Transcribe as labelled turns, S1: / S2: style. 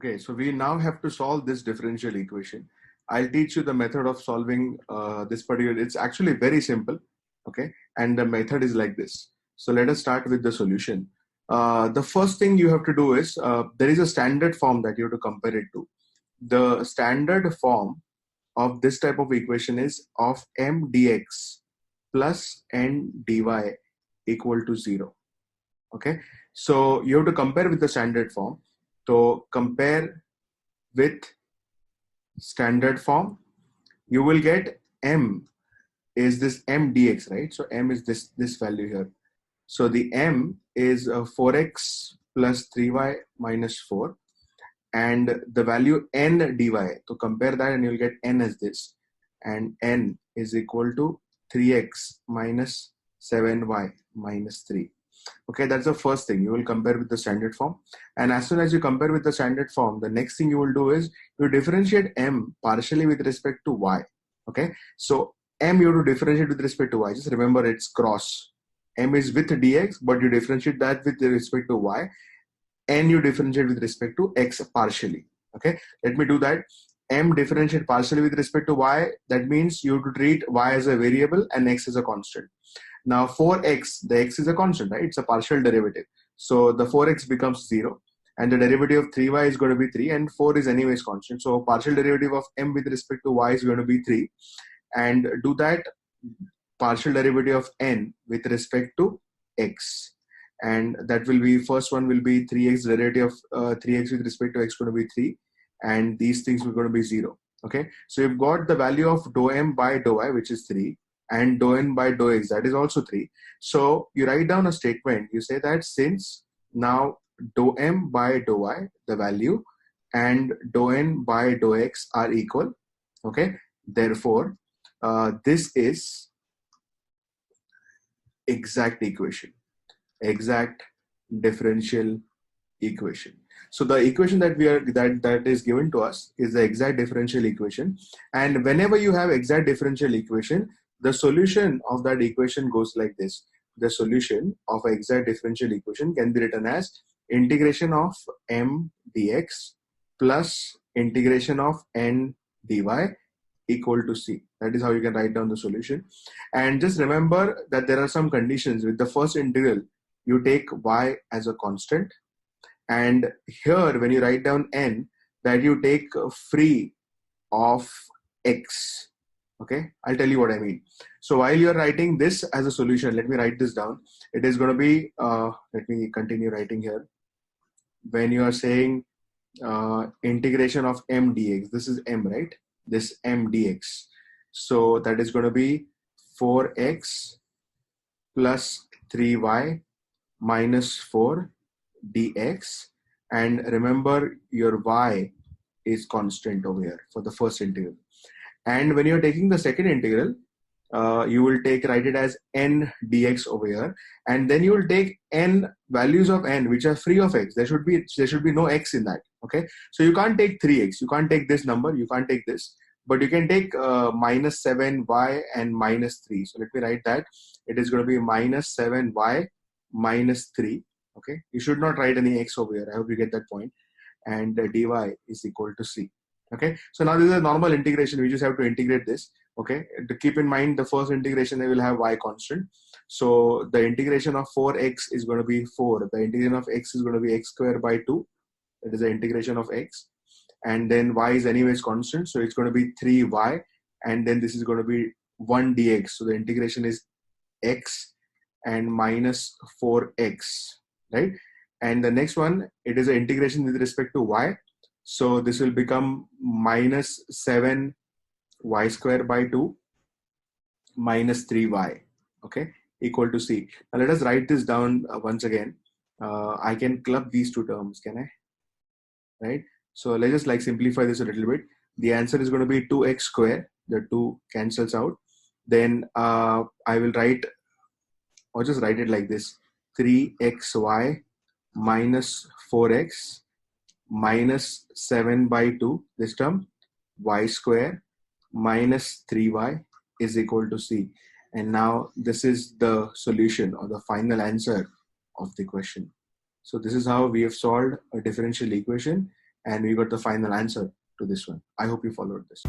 S1: Okay, so we now have to solve this differential equation. I'll teach you the method of solving this particular, it's actually very simple, okay? And the method is like this. So let us start with the solution. The first thing you have to do is, there is a standard form that you have to compare it to. The standard form of this type of equation is of m dx plus n dy equal to 0. Okay, so you have to compare with the standard form. So compare with standard form, you will get m is this m dx, right? So m is this value here. So the m is 4x plus 3y minus 4, and the value n dy. So compare that and you'll get n as this, and n is equal to 3x minus 7y minus 3. Okay, that's the first thing. You will compare with the standard form, and as soon as you compare with the standard form, the next thing you will do is you differentiate m partially with respect to y. Okay, so m you have to differentiate with respect to y. Just remember it's cross. M is with dx, but you differentiate that with respect to y, and you differentiate with respect to x partially. Okay, let me do that. M differentiate partially with respect to y. That means you have to treat y as a variable and x as a constant. Now 4x, the x is a constant, right? It's a partial derivative. So the 4x becomes 0, and the derivative of 3y is going to be 3, and 4 is anyways constant. So partial derivative of m with respect to y is going to be 3. And do that partial derivative of n with respect to x. And that will be, first one will be 3x, derivative of 3x with respect to x going to be 3. And these things are going to be 0. Okay, so you've got the value of dou m by dou y, which is 3, and dou n by dou x, that is also 3. So you write down a statement. You say that since now dou m by dou y, the value, and dou n by dou x are equal, okay, therefore this is exact equation, exact differential equation. So the equation that that is given to us is the exact differential equation. And whenever you have exact differential equation, the solution of that equation goes like this. The solution of an exact differential equation can be written as integration of m dx plus integration of n dy equal to c. That is how you can write down the solution. And just remember that there are some conditions. With the first integral, you take y as a constant, and here when you write down n, that you take free of x. Okay, I'll tell you what I mean. So while you're writing this as a solution, let me write this down. It is going to be, let me continue writing here. When you are saying integration of m dx, this is m, right? This m dx. So that is going to be 4x plus 3y minus 4 dx. And remember your y is constant over here for the first integral. And when you're taking the second integral, you will write it as n dx over here, and then you will take n values of n which are free of x. There should be no x in that. Okay, so you can't take 3x, you can't take this number, you can't take this, but you can take minus 7y and minus 3. So let me write that. It is going to be minus 7y minus 3. Okay, you should not write any x over here. I hope you get that point. And dy is equal to c. Okay, so now this is a normal integration. We just have to integrate this. Okay, to keep in mind the first integration, they will have y constant. So the integration of 4x is going to be 4. The integration of x is going to be x squared by 2. That is the integration of x. And then y is anyways constant. So it's going to be 3y. And then this is going to be 1 dx. So the integration is x and minus 4x, right? And the next one, it is an integration with respect to y. So this will become minus 7y squared by 2 minus 3y, okay, equal to c. Now let us write this down once again. I can club these two terms, can I? Right? So let's just simplify this a little bit. The answer is going to be 2x squared. The 2 cancels out. Then I will write, or just write it like this: 3xy minus 4x minus 7 by 2, this term, y square minus 3y is equal to c. And now this is the solution or the final answer of the question. So this is how we have solved a differential equation. and we got the final answer to this one. I hope you followed this.